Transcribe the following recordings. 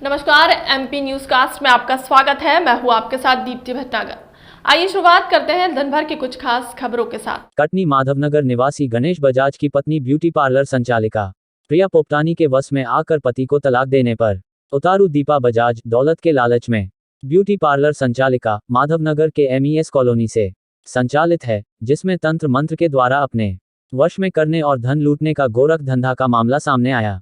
नमस्कार, MP news cast में आपका स्वागत है। मैं हूं आपके साथ दीप्ति भटनागर। आइए शुरुआत करते हैं दिन भर की कुछ खास खबरों के साथ। कटनी माधवनगर निवासी गणेश बजाज की पत्नी ब्यूटी पार्लर संचालिका प्रिया पोपटानी के वश में आकर पति को तलाक देने पर उतारू दीपा बजाज दौलत के लालच में ब्यूटी पार्लर संचालिका माधवनगर के एमईएस कॉलोनी से संचालित है, जिसमें तंत्र मंत्र के द्वारा अपने वश में करने और धन लूटने का गोरख धंधा का मामला सामने आया।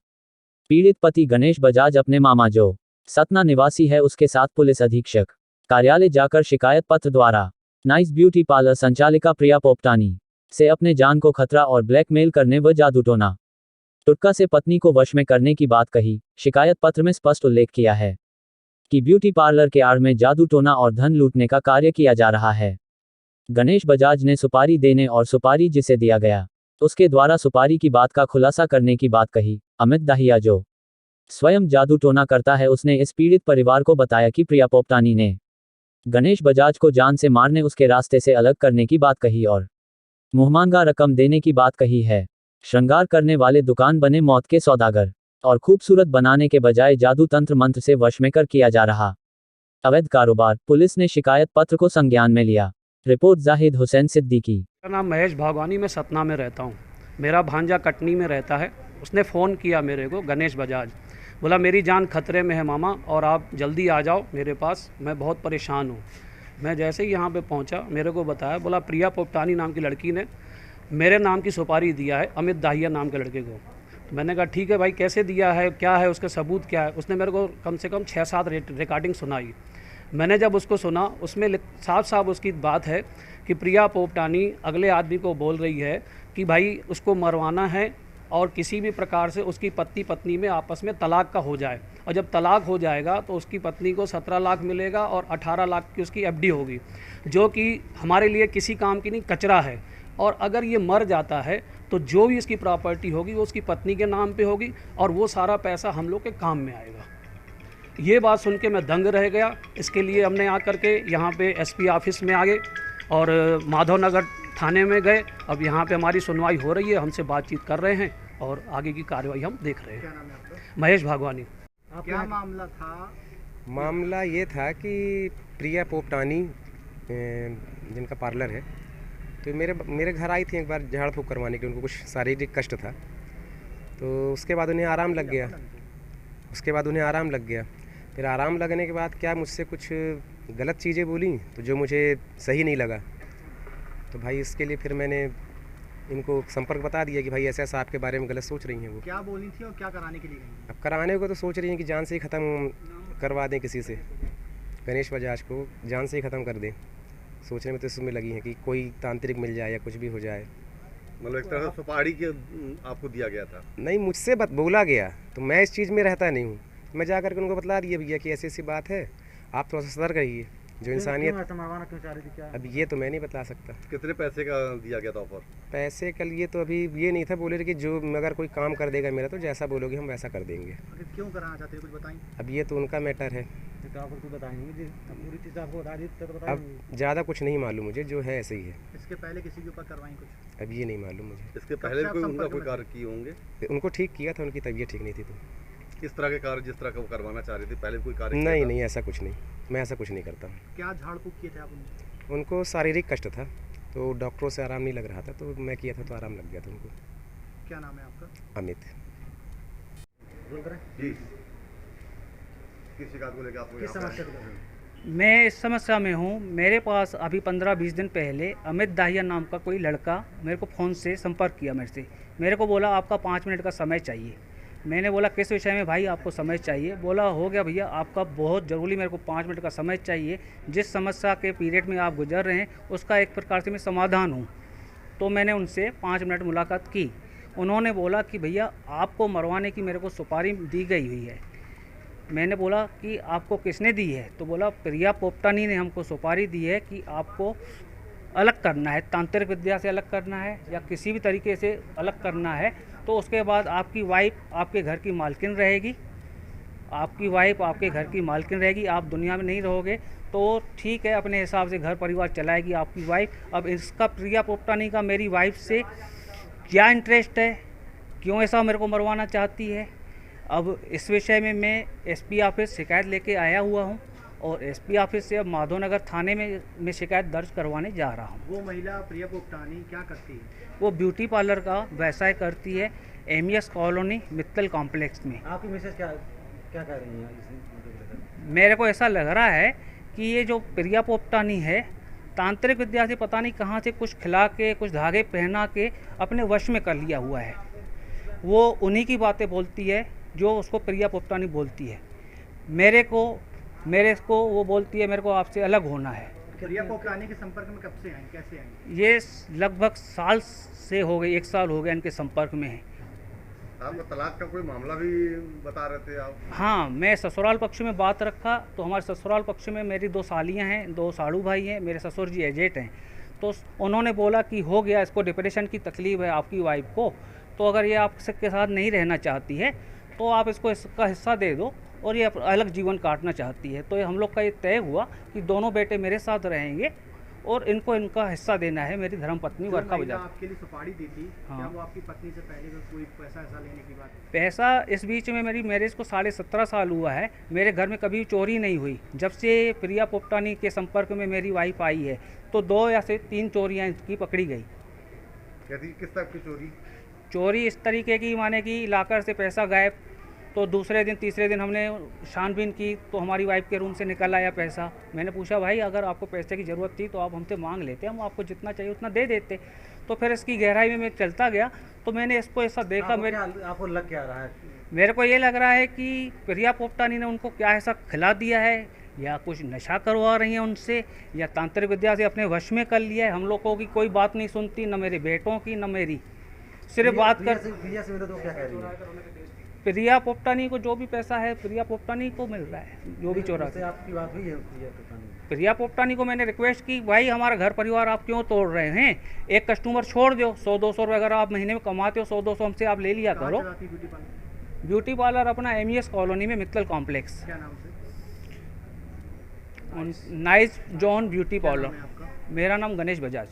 पीड़ित पति गणेश बजाज अपने मामा जो सतना निवासी है उसके साथ पुलिस अधीक्षक कार्यालय जाकर शिकायत पत्र द्वारा नाइस ब्यूटी पार्लर संचालिका प्रिया पोपटानी से अपने जान को खतरा और ब्लैकमेल करने व जादू टोना टुटका से पत्नी को वश में करने की बात कही। शिकायत पत्र में स्पष्ट उल्लेख किया है कि ब्यूटी पार्लर के आड़ में जादू टोना और धन लूटने का कार्य किया जा रहा है। गणेश बजाज ने सुपारी देने और सुपारी जिसे दिया गया उसके द्वारा सुपारी की बात का खुलासा करने की बात कही। अमित दाहिया जो स्वयं जादू टोना करता है, उसने इस पीड़ित परिवार को बताया कि प्रिया पोपटानी ने गणेश बजाज को जान से मारने, उसके रास्ते से अलग करने की बात कही और मुहमांगा रकम देने की बात कही है। श्रृंगार करने वाले दुकान बने मौत के सौदागर और खूबसूरत बनाने के बजाय जादू तंत्र मंत्र से वश में कर किया जा रहा अवैध कारोबार। पुलिस ने शिकायत पत्र को संज्ञान में लिया। रिपोर्ट जाहिद हुसैन सिद्दीकी। मेरा नाम महेश भागवानी, मैं सतना में रहता हूँ। मेरा भांजा कटनी में रहता है। उसने फ़ोन किया मेरे को, गणेश बजाज, बोला मेरी जान खतरे में है मामा और आप जल्दी आ जाओ मेरे पास, मैं बहुत परेशान हूँ। मैं जैसे ही यहाँ पे पहुँचा, मेरे को बताया, बोला प्रिया पोपटानी नाम की लड़की ने मेरे नाम की सुपारी दिया है अमित दाहिया नाम के लड़के को। मैंने कहा ठीक है भाई, कैसे दिया है, क्या है उसका सबूत क्या है। उसने मेरे को कम से कम 6-7 रिकॉर्डिंग सुनाई। मैंने जब उसको सुना, उसमें साफ साफ उसकी बात है कि प्रिया पोपटानी अगले आदमी को बोल रही है कि भाई उसको मरवाना है और किसी भी प्रकार से उसकी पत्नी में आपस में तलाक का हो जाए, और जब तलाक हो जाएगा तो उसकी पत्नी को 17 लाख मिलेगा और 18 लाख की उसकी एफडी होगी, जो कि हमारे लिए किसी काम की नहीं, कचरा है। और अगर ये मर जाता है तो जो भी इसकी प्रॉपर्टी होगी वो उसकी पत्नी के नाम पे होगी और वो सारा पैसा हम लोग के काम में आएगा। ये बात सुन के मैं दंग रह गया। इसके लिए हमने आकर के यहाँ पे एसपी ऑफिस में आ गए और माधवनगर थाने में गए। अब यहाँ पे हमारी सुनवाई हो रही है, हमसे बातचीत कर रहे हैं और आगे की कार्रवाई हम देख रहे हैं। क्या नाम है आपका? महेश भागवानी। क्या मामला था? मामला ये था कि प्रिया पोपटानी जिनका पार्लर है, तो मेरे घर आई थी एक बार झाड़ फूँक करवाने के। उनको कुछ शारीरिक कष्ट था, तो उसके बाद उन्हें आराम लग गया। फिर आराम लगने के बाद क्या मुझसे कुछ गलत चीज़ें बोली, तो जो मुझे सही नहीं लगा, तो भाई इसके लिए फिर मैंने इनको संपर्क बता दिया कि भाई ऐसा ऐसा आपके बारे में गलत सोच रही हैं। वो क्या बोली थी और क्या कराने के लिए गई? अब कराने को तो सोच रही हैं कि जान से ही ख़त्म करवा दें, किसी से गणेश बजाज को जान से ही ख़त्म कर दें। सोचने में तो इसमें लगी हैं कि कोई तांत्रिक मिल जाए या कुछ भी हो जाए। मतलब एक तरह से सुपारी के आपको दिया गया था? नहीं, मुझसे बोला गया, तो मैं इस चीज़ में रहता नहीं हूँ। मैं जा कर के उनको बतला दिया भैया कि ऐसी ऐसी बात है, आप थोड़ा सा सतर्क रहिए। जो इंसानियत, अब ये तो मैं नहीं बता सकता। कितने पैसे का दिया गया था ऑफर? पैसे का लिए तो अभी ये नहीं था, बोले कि जो अगर कोई काम कर देगा मेरा तो जैसा बोलोगे हम वैसा कर देंगे। क्यों कराना चाहते हैं, कुछ बताएं। अब ये तो उनका मैटर है। अब ज़्यादा कुछ नहीं मालूम मुझे, जो है ऐसे ही है। इसके पहले किसी के ऊपर करवाई कुछ? अब ये नहीं मालूम मुझे। इसके पहले कोई उनका कोई कार्य किए होंगे? उनको ठीक किया था, उनकी तबीयत ठीक नहीं थी। तो किस तरह के कार्य, जिस तरह का वो करवाना चाह रही थी, पहले कोई कार्य? नहीं, ऐसा कुछ नहीं, मैं ऐसा कुछ नहीं करता हूँ। क्या झाड़ फूँक किए थे आप उनको? उनको शारीरिक कष्ट था, तो डॉक्टरों से आराम नहीं लग रहा था, तो मैं किया था तो आराम लग गया था उनको। क्या नाम है आपका? अमित। जी, किस शिकायत को लेकर आपको किस यहाँ पे समस्या आए? को? मैं इस समस्या में हूँ। मेरे पास अभी 15-20 दिन पहले अमित दाहिया नाम का कोई लड़का मेरे को फ़ोन से संपर्क किया मेरे को बोला आपका 5 मिनट का समय चाहिए। मैंने बोला किस विषय में भाई आपको समय चाहिए? बोला हो गया भैया, आपका बहुत ज़रूरी मेरे को 5 मिनट का समय चाहिए। जिस समस्या के पीरियड में आप गुजर रहे हैं उसका एक प्रकार से मैं समाधान हूँ। तो मैंने उनसे 5 मिनट मुलाकात की। उन्होंने बोला कि भैया आपको मरवाने की मेरे को सुपारी दी गई हुई है। मैंने बोला कि आपको किसने दी है? तो बोला प्रिया पोपटानी ने हमको सुपारी दी है कि आपको अलग करना है, तांत्रिक विद्या से अलग करना है या किसी भी तरीके से अलग करना है। तो उसके बाद आपकी वाइफ आपके घर की मालकिन रहेगी, आप दुनिया में नहीं रहोगे। तो ठीक है, अपने हिसाब से घर परिवार चलाएगी आपकी वाइफ। अब इसका प्रिया पोपटानी का मेरी वाइफ से क्या इंटरेस्ट है, क्यों ऐसा मेरे को मरवाना चाहती है? अब इस विषय में मैं एसपी ऑफिस शिकायत लेके आया हुआ हूं और एसपी ऑफिस से अब माधवनगर थाने में मैं शिकायत दर्ज करवाने जा रहा हूं। वो महिला प्रिया पोपटानी क्या करती है? वो ब्यूटी पार्लर का व्यवसाय करती है एमईएस कॉलोनी मित्तल कॉम्प्लेक्स में। आपकी मिसेज क्या क्या कह रही हैं? मेरे को ऐसा लग रहा है कि ये जो प्रिया पोपटानी है तांत्रिक विद्या से पता नहीं कहाँ से कुछ खिला के कुछ धागे पहना के अपने वश में कर लिया हुआ है। वो उन्हीं की बातें बोलती है जो उसको प्रिया पोपटानी बोलती है। मेरे को वो बोलती है मेरे को आपसे अलग होना है। प्रिया पोपटानी के संपर्क में कब से आई, कैसे आई? ये लगभग साल से हो गए, 1 साल हो गया इनके संपर्क में है। आपको तलाक का कोई मामला भी बता रहे थे आप? हाँ, मैं ससुराल पक्ष में बात रखा तो हमारे ससुराल पक्ष में मेरी 2 सालियाँ हैं, 2 साड़ू भाई हैं, मेरे ससुर जी एजेड हैं। तो उन्होंने बोला कि हो गया, इसको डिप्रेशन की तकलीफ़ है आपकी वाइफ को, तो अगर ये आपके साथ नहीं रहना चाहती है तो आप इसको इसका हिस्सा दे दो और ये अलग जीवन काटना चाहती है। तो ये हम लोग का ये तय हुआ कि दोनों बेटे मेरे साथ रहेंगे और इनको इनका हिस्सा देना है। मेरी धर्मपत्नी वर्षा बजाज आपके लिए सुपारी दी थी, हाँ। क्या वो आपकी पत्नी से पहले भी कोई पैसा ऐसा लेने की बात? पैसा इस बीच में मेरी मैरिज को 17.5 साल हुआ है, मेरे घर में कभी चोरी नहीं हुई। जब से प्रिया पोपटानी के संपर्क में मेरी वाइफ आई है तो 2 या 3 चोरियाँ इसकी पकड़ी गई। किस टाइप की चोरी? चोरी इस तरीके की, माने कि लाकर से पैसा गायब, तो दूसरे दिन तीसरे दिन हमने छानबीन की तो हमारी वाइफ के रूम से निकल आया पैसा। मैंने पूछा भाई अगर आपको पैसे की ज़रूरत थी तो आप हमसे मांग लेते, हम आपको जितना चाहिए उतना दे देते। तो फिर इसकी गहराई में मैं चलता गया तो मैंने इसको ऐसा देखा। आपको लग क्या रहा है? मेरे को ये लग रहा है कि प्रिया पोपटानी ने उनको क्या ऐसा खिला दिया है या कुछ नशा करवा रही है उनसे या तांत्रिक विद्या से अपने वश में कर लिया है। हम लोगों की कोई बात नहीं सुनती, न मेरे बेटों की न मेरी, सिर्फ बात कर। प्रिया से तो क्या कह रही है? प्रिया पोपटानी को जो भी पैसा है प्रिया पोपटानी को मिल रहा है, जो भी चोरा से आपकी बात हुई है प्रिया पोपटानी? प्रिया पोपटानी को मैंने रिक्वेस्ट की भाई हमारा घर परिवार आप क्यों तोड़ रहे हैं, एक कस्टमर छोड़ दो, 100-200 रुपये अगर आप महीने में कमाते हो 100-200 हमसे आप ले लिया करो। ब्यूटी पार्लर अपना एमईएस कॉलोनी में मित्तल कॉम्प्लेक्स, क्या नाम से? Nice John beauty parlour. आपका? मेरा नाम गणेश बजाज।